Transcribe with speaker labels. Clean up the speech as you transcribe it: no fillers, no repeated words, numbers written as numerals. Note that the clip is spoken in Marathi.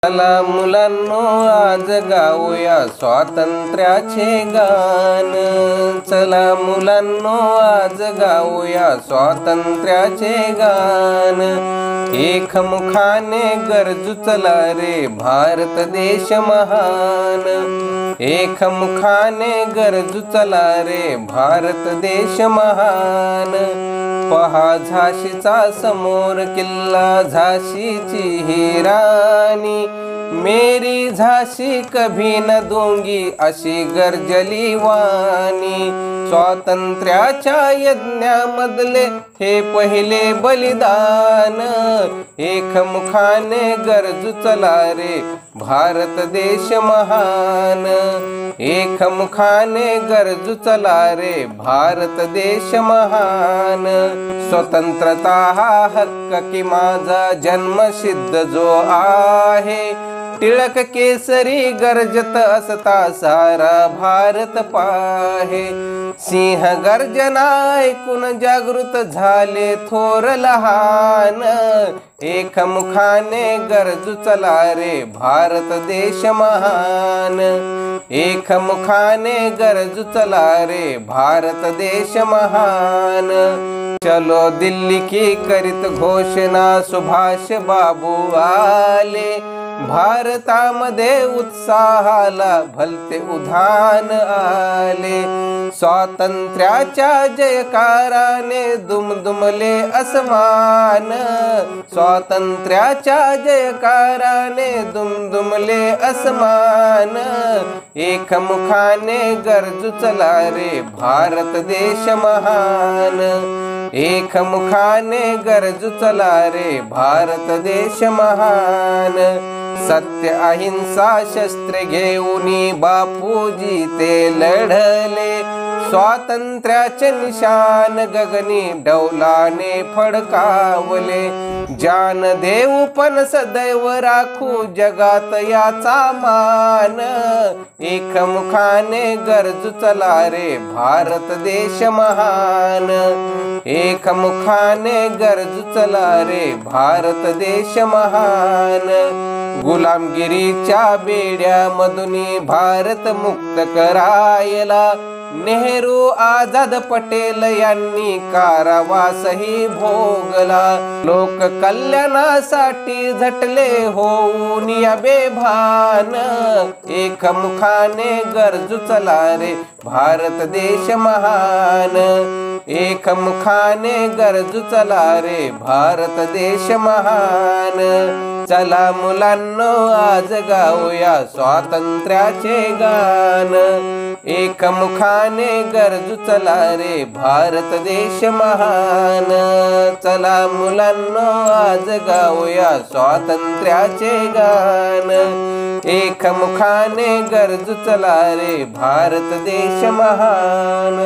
Speaker 1: चला मुलांनो आज गाऊया स्वातंत्र्याचे गान. चला मुलांनो आज गाऊया स्वातंत्र्याचे गान. एकमुखाने गरजू चला रे भारत देश महान. एकमुखाने गरजू चला रे भारत देश महान. पहा झाशीचा समोर किल्ला झाशीची ही राणी. मेरी झाशी कभी न दूंगी अशी गर्जली वाणी. स्वातंत्र्याच्या यज्ञामधले हे पहिले बलिदान. एकमुखाने गरजू चला रे भारत देश महान. एकमुखाने गरजू चला रे भारत देश महान. स्वतंत्रता हा हक्क की माझा जन्मसिद्ध जो आहे. टिळक केसरी गरजत असता सारा भारत पाहे. सिंह गर्जना ऐकून जागृत झाले थोर लहान. एकमुखाने गरजू चला रे भारत देश महान. एकमुखाने गरजू चला रे भारत देश महान. चलो दिल्ली की करीत घोषणा सुभाष बाबू आले. भारतामध्ये उत्साहाला भलते उधाण आले. स्वातंत्र्याच्या जयकाराने दुमदुमले अस्मान. स्वातंत्र्याच्या जयकाराने दुमदुमले अस्मान. एकमुखाने गरजू चला रे भारत देश महान. एकमुखाने गरजू चला रे भारत देश महान. सत्य अहिंसा शस्त्र घेऊनी बापूजी ते लढले. स्वातंत्र्याचे निशान गगनी डौलाने फडकावले. जान देऊ पण सदैव राखू जगात याचा मान. एकमुखाने गरजू चला रे भारत देश महान. एकमुखाने गरजू चला रे भारत देश महान. गुलामगिरीच्या बेड्यामधून भारत मुक्त करायला. नेहरू आझाद पटेल यांनी कारावासही भोगला. लोक कल्याणासाठी झटले होऊन या बेभान. एकमुखाने गरजू चला रे भारत देश महान. एकमुखाने गरजू चला रे भारत देश महान. चला मुलांनो आज गाऊया स्वातंत्र्याचे गान. एकमुखाने गरजू चला रे भारत देश महान. चला मुलांनो आज गाऊया स्वातंत्र्याचे गान. एकमुखाने गरजू चला रे भारत देश महान.